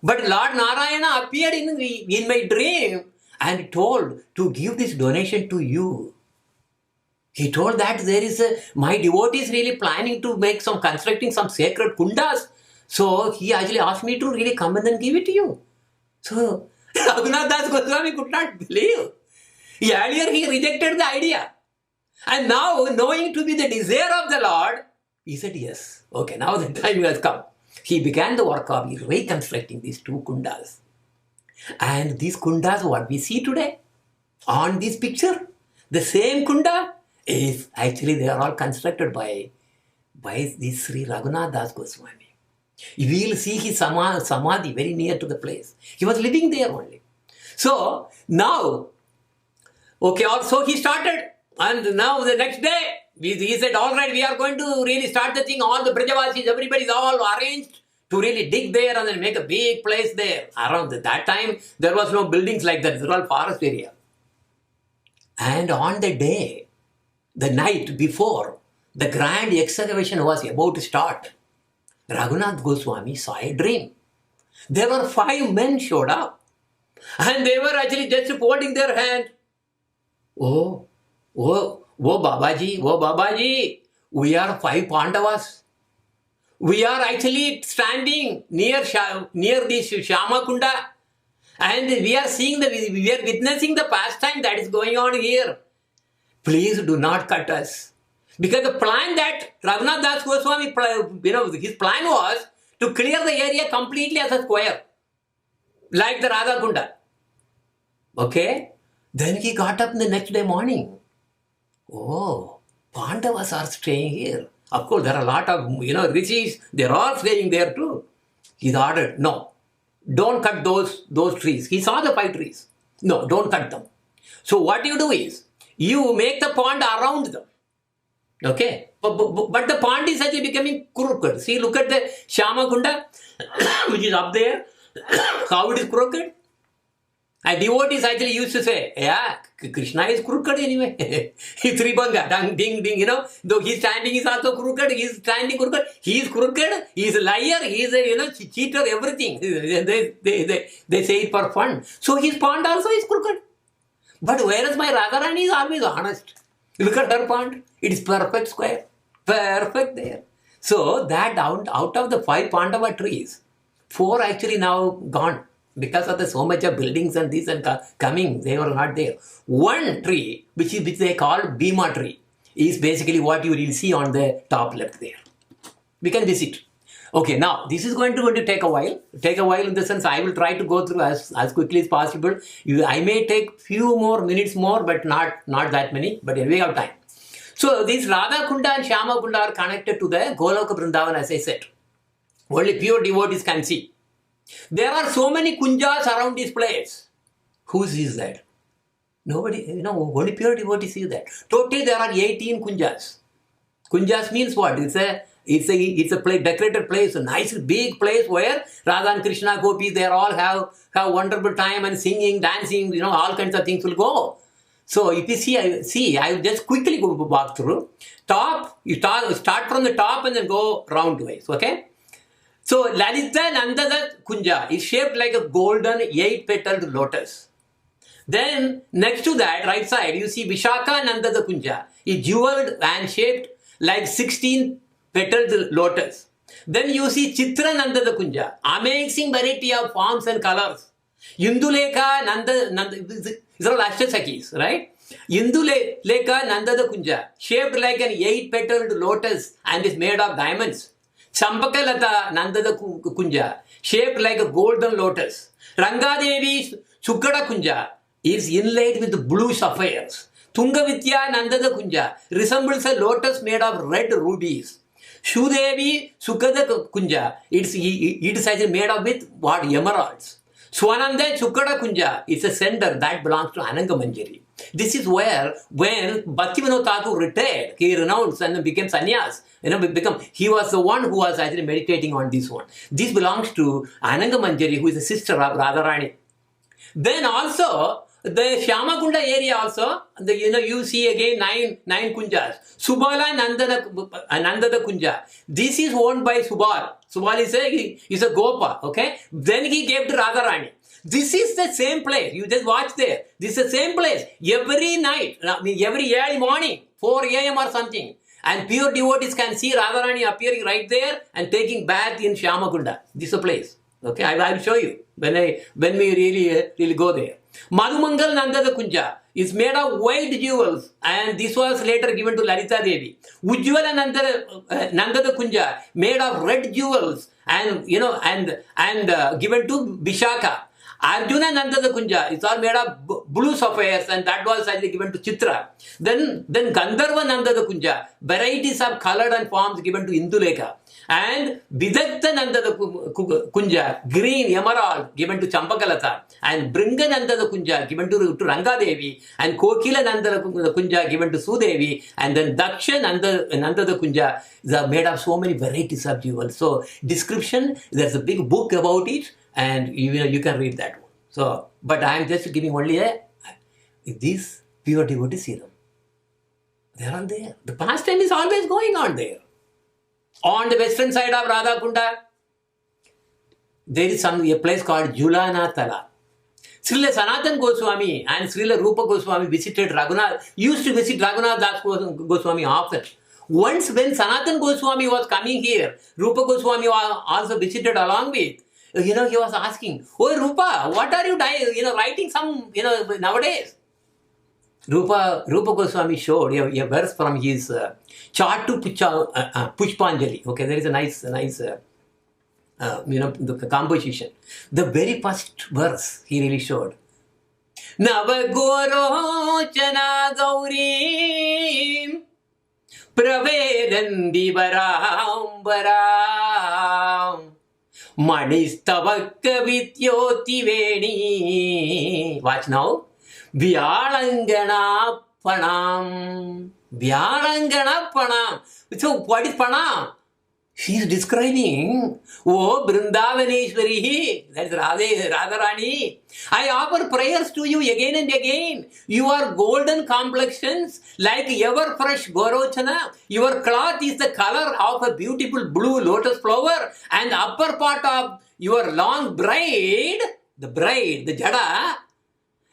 Speaker 1: But Lord Narayana appeared in my dream and told to give this donation to you. He told that my devotees really planning to constructing some sacred kundas. So he actually asked me to really come and then give it to you. So Raghunath Das Goswami could not believe. Earlier he rejected the idea. And now, knowing to be the desire of the Lord, he said yes. Okay, now the time has come. He began the work of reconstructing these two kundas. And these kundas, what we see today on this picture, the same kunda is actually they are all constructed by this Sri Raghunath Das Goswami. We will see his samadhi very near to the place. He was living there only. So now, also he started, and now the next day, he said, all right, we are going to really start the thing. All the Brajavasis, everybody is all arranged to really dig there and then make a big place there. Around that time, there was no buildings like that. It was all forest area. And on the day, the night before, the grand excavation was about to start. Raghunath Goswami saw a dream. There were 5 men showed up. And they were actually just holding their hand. Babaji, we are 5 Pandavas. We are actually standing near this Shama Kunda. And we are witnessing the pastime that is going on here. Please do not cut us. Because the plan that Raghunath Das Goswami, his plan was to clear the area completely as a square. Like the Radha Kunda. Okay? Then he got up in the next day morning. Pandavas are staying here. Of course, there are a lot of, rishis. They're all staying there too. He ordered, no, don't cut those trees. He saw the 5 trees. No, don't cut them. So what you do is, you make the pond around them. Okay? But the pond is actually becoming crooked. See, look at the Shama Kunda, which is up there. How it is crooked? And devotees actually used to say, Krishna is crooked anyway. He's Tribanga, ding, though he's standing, he's also crooked, he's standing crooked, he's crooked, he's a liar, he's a, cheater, everything. They say it for fun. So his pond also is crooked. But whereas my Radharani is always honest. Look at her pond. It is perfect square. Perfect there. So that out of the 5 Pandava trees, 4 actually now gone. Because of the so much of buildings and this and coming, they were not there. One tree, which they call Bhima tree, is basically what you will see on the top left there. We can visit. Okay, now this is going to take a while. Take a while in the sense I will try to go through as quickly as possible. I may take few more minutes more, but not that many. But anyway, we have time. So these Radha Kunda and Shyama Kunda are connected to the Goloka Vrindavan, as I said. Only pure devotees can see. There are so many kunjas around this place. Who sees that? Nobody, only pure devotees see that. Totally there are 18 kunjas. Kunjas means what? It's a place, decorated place, a nice big place where Radha and Krishna gopis, they all have wonderful time and singing, dancing, all kinds of things will go. So if you see, I will just quickly walk through. Top, you start from the top and then go roundways, okay? So Lalita Nandada Kunja is shaped like a golden 8-petaled lotus. Then next to that, right side, you see Vishaka Nandada Kunja is jeweled and shaped like 16-petaled lotus. Then you see Chitra Nandada Kunja, amazing variety of forms and colors. Indulekha Nanda these are all Ashtasakis, right? Indulekha Nandada Kunja, shaped like an 8-petaled lotus and is made of diamonds. Champakalata Nandada Kunja, shaped like a golden lotus. Rangadevi Sukkada Kunja is inlaid with blue sapphires. Tungavitya Nandada Kunja resembles a lotus made of red rubies. Shudevi Sukkada Kunja, it is actually made of with what? Emeralds. Swananda Sukkada Kunja is a center that belongs to Ananga Manjari. This is where, when Bhaktivinoda Thakur retired, he renounced and became sannyas. He was the one who was actually meditating on this one. This belongs to Ananga Manjari, who is the sister of Radharani. Then also, the Shyama Kunda area also, you see again nine kunjas. Subala Nandada Kunja. This is owned by Subal. Subal is a Gopa, okay? Then he gave to Radharani. This is the same place. You just watch there. This is the same place. Every night, every early morning, 4 a.m. or something. And pure devotees can see Radharani appearing right there and taking bath in Shyama Kunda. This is a place. Okay, I will show you when we really go there. Madhumangal Nandada Kunja is made of white jewels, and this was later given to Lalita Devi. Ujjwala Nandada Kunja made of red jewels and given to Vishaka. Arjuna Nandada Kunja is all made of blue sapphires, and that was actually given to Chitra. Then Gandharva Nandada Kunja, varieties of colored and forms given to Indulekha. And Vidakta Nandada Kunja, green emerald given to Champakalata. And Bringa Nandada Kunja given to Rangadevi. And Kokila Nandada Kunja given to Sudevi. And then Daksha Nandada Kunja is made of so many varieties of jewels. So description, there's a big book about it. And you can read that one. So, but I am just giving only these pure devotees see them. They are there. The pastime is always going on there. On the western side of Radha Kunda, there is a place called Julana Tala. Srila Sanatana Goswami and Srila Rupa Goswami used to visit Raghunath Das Goswami often. Once when Sanatana Goswami was coming here, Rupa Goswami also visited along with. He was asking, "Oh Rupa, what are you writing some, nowadays?" Rupa Goswami showed a verse from his Chatu Pushpanjali. Okay, there is a nice the composition. The very first verse he really showed. Navagorochana Gaurim Pravedandi Varam Manistavaka Vityoti Veni. Watch now. Vyalangana Panam. So what is Panam? She is describing, oh Vrindavaneshwari, that's Radharani. I offer prayers to you again and again. Your golden complexions like ever fresh Gorochana. Your cloth is the color of a beautiful blue lotus flower, and the upper part of your long braid, the jada,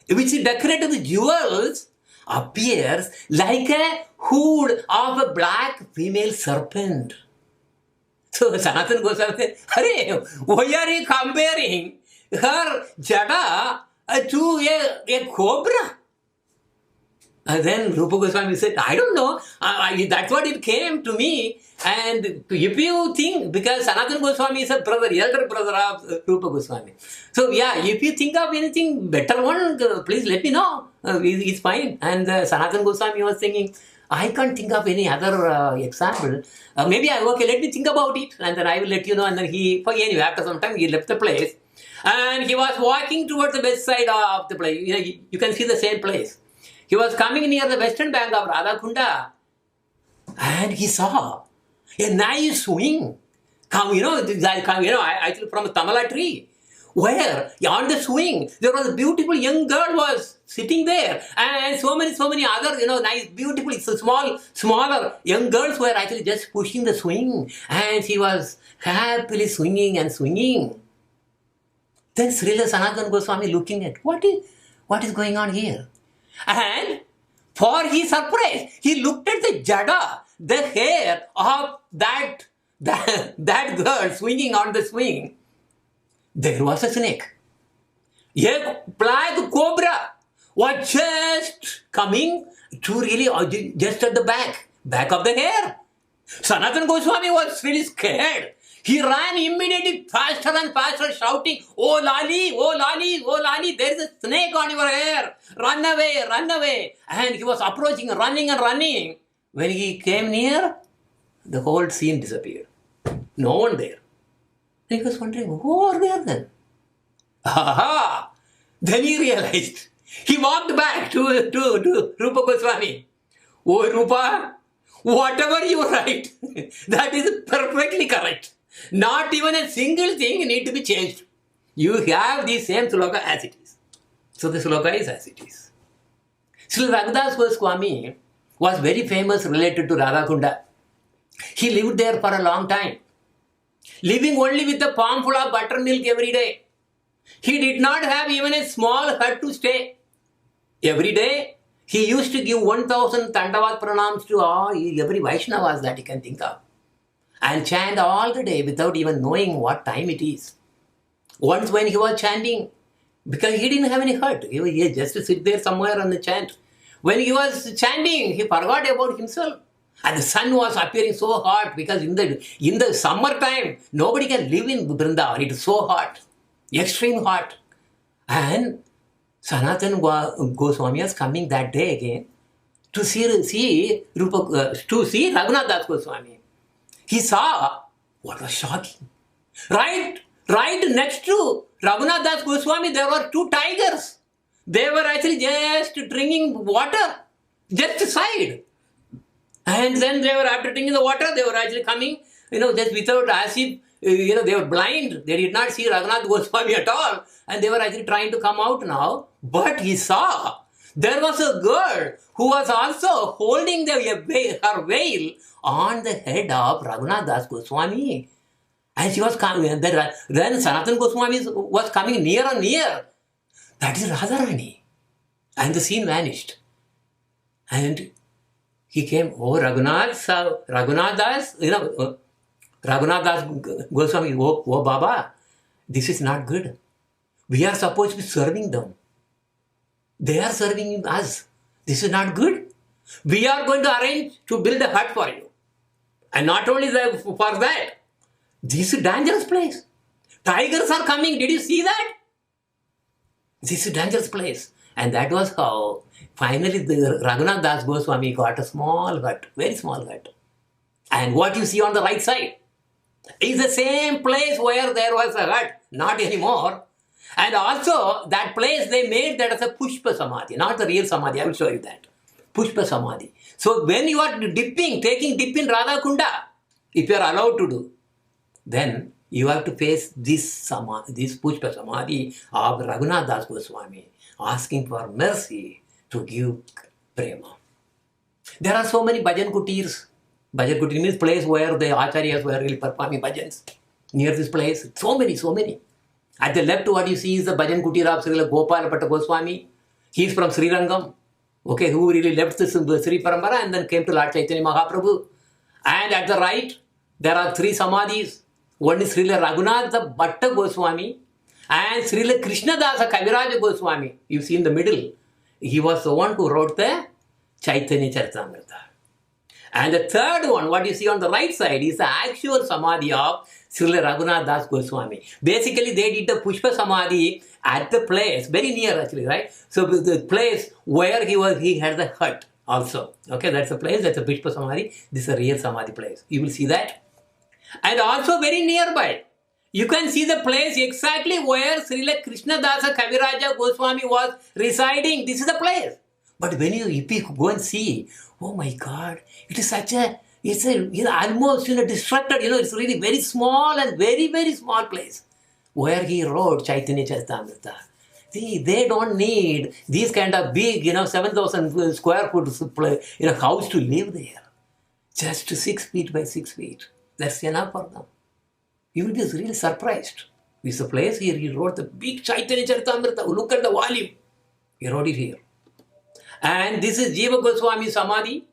Speaker 1: which is decorated with jewels, appears like a hood of a black female serpent. So Sanatana Goswami said, Hare, why are you comparing her jada to a cobra? And then Rupa Goswami said, I don't know. That's what it came to me. And if you think, because Sanatana Goswami is a brother, elder brother of Rupa Goswami. So yeah, if you think of anything better one, please let me know. It's fine. And Sanatana Goswami was thinking, I can't think of any other example. Maybe okay, let me think about it. And then I will let you know. And then anyway, after some time, he left the place. And he was walking towards the west side of the place. You can see the same place. He was coming near the western bank of Radhakunda, and he saw a nice swing come, actually from a Tamala tree, where on the swing there was a beautiful young girl was sitting there, and so many other, nice, beautiful, smaller young girls were actually just pushing the swing, and she was happily swinging and swinging. Then Srila Sanatana Goswami looking at what is going on here. And for his surprise, he looked at the jada, the hair of that girl swinging on the swing. There was a snake. A black cobra was just coming to really just at the back of the hair. Sanatana Goswami was really scared. He ran immediately faster and faster, shouting, "Oh Lali, oh Lali, oh Lali, there is a snake on your hair. Run away, run away." And he was approaching, running and running. When he came near, the whole scene disappeared. No one there. And he was wondering, who are there then? Aha! Then he realized. He walked back to Rupa Goswami. "Oh Rupa, whatever you write, that is perfectly correct. Not even a single thing need to be changed. You have the same sloka as it is." So the sloka is as it is. Sri Raghudas Goswami was very famous related to Radhakunda. He lived there for a long time, living only with a palm full of buttermilk every day. He did not have even a small hut to stay. Every day, he used to give 1,000 Tandavat pranams to every Vaishnavas that he can think of, and chant all the day without even knowing what time it is. Once when he was chanting, because he didn't have any hut, he just to sit there somewhere and chant. When he was chanting, he forgot about himself. And the sun was appearing so hot, because in the summertime, nobody can live in Vrindavan. It is so hot, extreme hot. And Sanatana Goswami was coming that day again to see Raghunath Das Goswami. He saw what was shocking. Right next to Raghunath Das Goswami, there were two tigers. They were actually just drinking water, just aside. And then they were, after drinking the water, they were actually coming, just without, as if, they were blind. They did not see Raghunath Goswami at all. And they were actually trying to come out now. But he saw there was a girl who was also holding her veil on the head of Raghunath Das Goswami. And she was coming. Then Sanatana Goswami was coming near and near. That is Radharani. And the scene vanished. And he came, Raghunath Das, Raghunath Das Goswami, oh Baba, this is not good. We are supposed to be serving them. They are serving us. This is not good. We are going to arrange to build a hut for you. And not only for that, this is a dangerous place. Tigers are coming. Did you see that? This is a dangerous place. And that was how finally the Raghunath Das Goswami got a small hut, very small hut. And what you see on the right side is the same place where there was a hut, not anymore. And also that place they made that as a Pushpa Samadhi, not the real Samadhi. I will show you that. Pushpa Samadhi. So when you are taking dip in Radhakunda, if you are allowed to do, then you have to face this Pushpa Samadhi of Raghunath Das Goswami, asking for mercy to give prema. There are so many bhajan kutirs. Bhajan kutir means place where the acharyas were really performing bhajans. Near this place, so many. At the left, what you see is the bhajan kutir of Srila Gopal Bhatta Goswami. He is from Srirangam. okay, who really left the Sri Parampara and then came to Lord Chaitanya Mahaprabhu. And at the right, there are 3 samadhis. One is Srila Raghunatha Bhatta Goswami and Srila Krishnadasa Kaviraja Goswami. You see in the middle, he was the one who wrote the Chaitanya Charitamrita. And the third one, what you see on the right side, is the actual samadhi of Srila Raghunath Das Goswami. Basically, they did the Pushpa Samadhi at the place, very near actually, right? So the place where he had the hut also. Okay, that's the place, that's a Pushpa Samadhi. This is a real Samadhi place. You will see that. And also very nearby, you can see the place exactly where Srila Krishnadasa Kaviraja Goswami was residing. This is the place. But when if you go and see, oh my God, it is such a, it's almost distracted, it's really very small and very, very small place where he wrote Chaitanya Charitamrita. See, they don't need these kind of big, 7,000 square foot, house to live there. Just 6 feet by 6 feet. That's enough for them. You will be really surprised. This is a place here, he wrote the big Chaitanya Charitamrita. Look at the volume. He wrote it here. And this is Jiva Goswami Samadhi.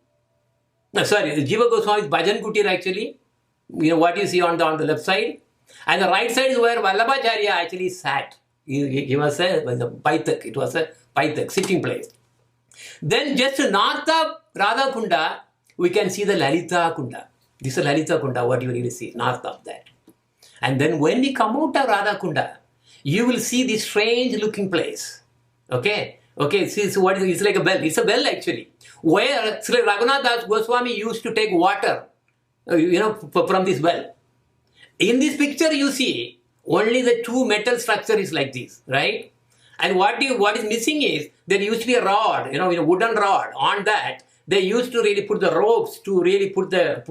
Speaker 1: No, sorry, Jiva Goswami's Bhajan Kutir actually. What you see on the left side. And the right side is where Vallabhacharya actually sat. He was a Paitak. It was a Paitak, sitting place. Then just north of Radha Kunda, we can see the Lalita Kunda. This is Lalita Kunda, what you really see, north of that. And then when we come out of Radha Kunda, you will see this strange looking place. Okay, see, so what is it? It's like a well. It's a well actually, where Sri Raghunath Das Goswami used to take water, from this well. In this picture, you see only the 2 metal structure is like this, right? And what is missing is there used to be a rod, a wooden rod. On that, they used to really put the ropes to really put the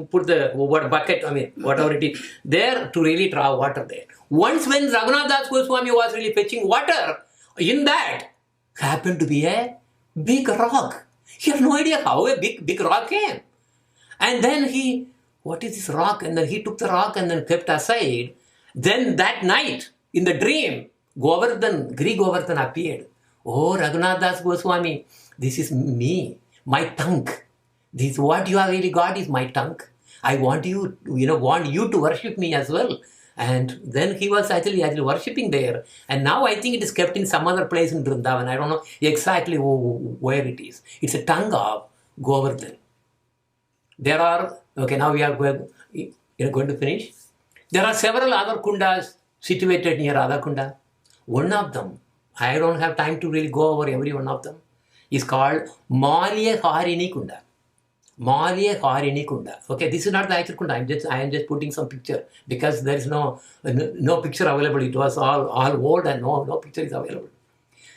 Speaker 1: bucket, whatever it is, there to really draw water there. Once when Raghunath Das Goswami was really fetching water, in that happened to be a big rock. He had no idea how a big rock came. And then what is this rock? And then he took the rock and then kept aside. Then that night, in the dream, Gri Govardhan appeared. Oh, Raghunath Das Goswami, this is me, my tongue. This what you have really got is my tongue. I want you, want you to worship me as well. And then he was actually worshipping there. And now I think it is kept in some other place in Vrindavan. I don't know exactly where it is. It's a tongue of Govardhan. There are, now we are going to finish. There are several other kundas situated near Radha Kunda. One of them, I don't have time to really go over every one of them, is called Malya Harini Kunda. Malya Harini Kunda. Okay, this is not the actual Kunda. I am just putting some picture because there is no picture available. It was all old and no picture is available.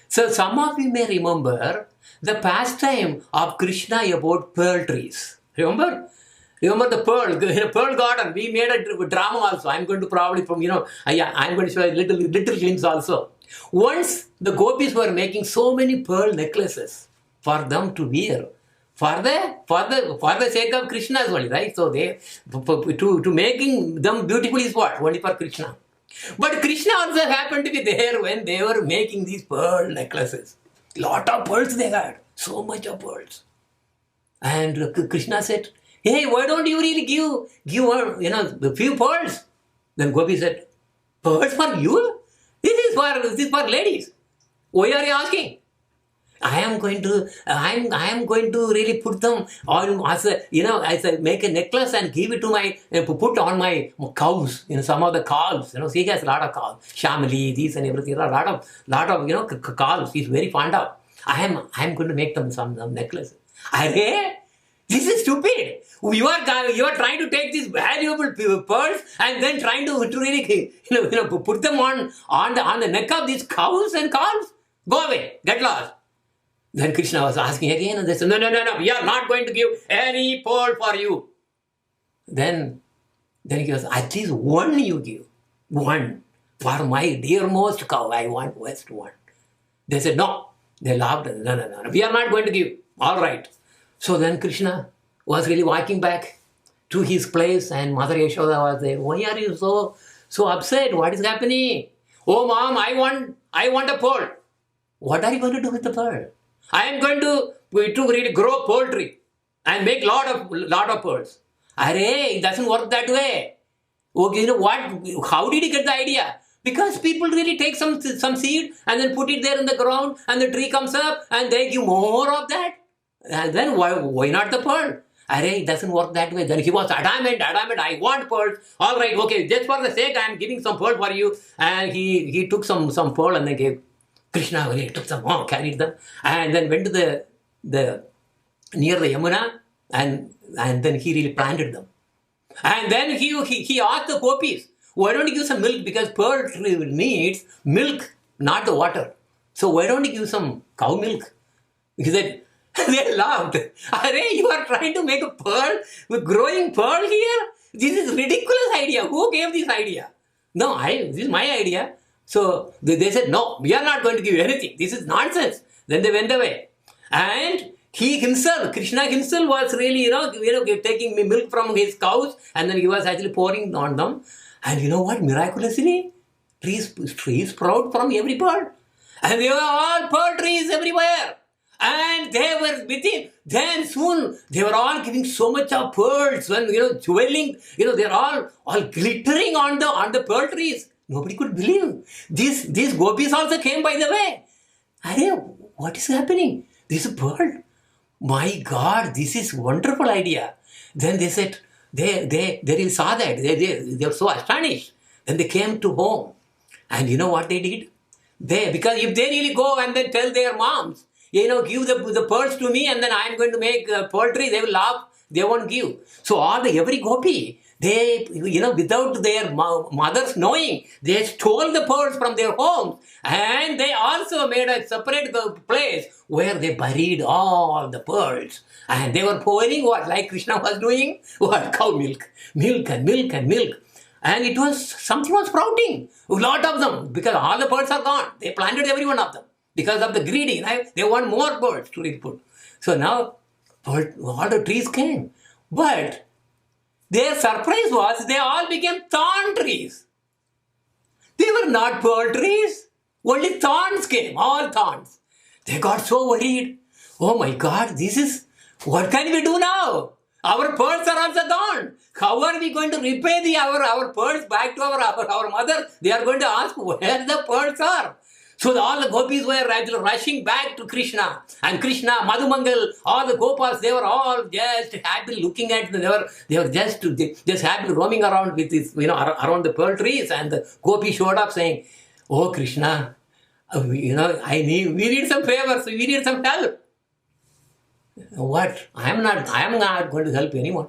Speaker 1: So some of you may remember the pastime of Krishna about pearl trees. Remember the pearl garden. We made a drama also. I'm going to probably I'm going to show little glimpse also. Once the gopis were making so many pearl necklaces for them to wear. For the sake of Krishna as well, right? So they to making them beautiful is what? Only for Krishna. But Krishna also happened to be there when they were making these pearl necklaces. Lot of pearls they had. So much of pearls. And Krishna said, hey, why don't you really give her, the few pearls? Then Gopi said, pearls for you? This is for ladies. Why are you asking? I am going to really put them on as a make a necklace and give it to put on my cows, some of the calves. She has a lot of calves, Shamali, these and everything. A lot of calves. He's very fond of. I am going to make them some necklaces. This is stupid. You are trying to take these valuable pearls and then trying to really put them on the neck of these cows and calves. Go away, get lost. Then Krishna was asking again, and they said, no, we are not going to give any pearl for you. Then he goes, at least one you give. One. For my dearmost cow, I want just one. They said, no. They laughed. No, we are not going to give. All right. So then Krishna was really walking back to his place, and Mother Yashoda was there. Why are you so upset? What is happening? Oh, Mom, I want a pearl. What are you going to do with the pearl? I am going to to really grow poultry and make lot of pearls. Arey, it doesn't work that way. Okay, you know what? How did he get the idea? Because people really take some seed and then put it there in the ground, and the tree comes up and they give more of that. And then why not the pearl? Arey, it doesn't work that way. Then he was adamant, I want pearls. All right, okay, just for the sake, I am giving some pearl for you. And he took some pearl and then gave Krishna. He took some, carried them, and then went to the near the Yamuna, and then he really planted them. And then he asked the gopis, why don't you give some milk? Because pearl tree needs milk, not the water. So why don't you give some cow milk? He said, they laughed. Arey, you are trying to make a pearl with growing pearl here? This is ridiculous idea. Who gave this idea? No, this is my idea. So they said, no, we are not going to give you anything. This is nonsense. Then they went away. And he himself, Krishna himself was really, taking milk from his cows, and then he was actually pouring on them. And you know what? Miraculously, trees sprout from every pearl. And they were all pearl trees everywhere. And they were within. Then soon they were all giving so much of pearls and jewelling. They're all glittering on the pearl trees. Nobody could believe. These gopis also came by the way. Arey, what is happening? This is a pearl. My God, this is wonderful idea. Then they said, they really saw that. They were so astonished. Then they came to home. And you know what they did? Because if they really go and then tell their moms, give the pearls to me and then I'm going to make poultry, they will laugh. They won't give. So every gopi, they, without their mothers knowing, they stole the pearls from their homes, and they also made a separate place where they buried all the pearls. And they were pouring what? Like Krishna was doing? What? Cow milk. Milk and milk and milk. And something was sprouting. A lot of them, because all the pearls are gone. They planted every one of them. Because of the greedy, they want more pearls to really put. So now, all the trees came. But their surprise was they all became thorn trees. They were not pearl trees. Only thorns came, all thorns. They got so worried. Oh my God, what can we do now? Our pearls are also gone. How are we going to repay our pearls back to our mother? They are going to ask where the pearls are. So all the gopis were rushing back to Krishna. And Krishna, Madhumangal, all the gopas, they were all just happy looking at them. They were just happy roaming around with this, around the pearl trees. And the gopi showed up saying, oh Krishna, we need some favors, we need some help. What? I am not going to help anyone.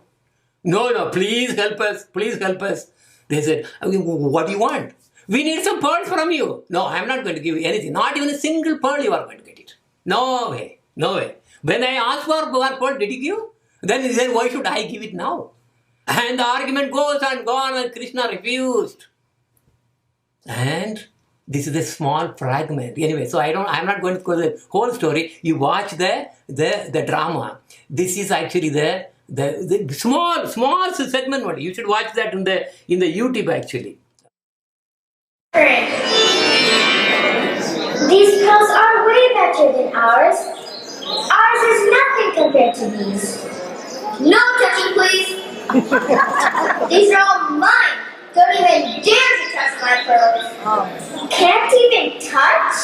Speaker 1: No, please help us. They said, what do you want? We need some pearls from you. No, I am not going to give you anything. Not even a single pearl you are going to get it. No way. When I asked for pearl, did you give? Then he said, why should I give it now? And the argument goes and gone, and Krishna refused. And this is a small fragment. Anyway, so I'm not going to go the whole story. You watch the drama. This is actually the small segment only. You should watch that in the YouTube actually.
Speaker 2: These pills are way better than ours. Ours is nothing compared to these.
Speaker 7: No touching, please. These are all mine. Don't even dare to touch my pearls.
Speaker 2: Can't even touch?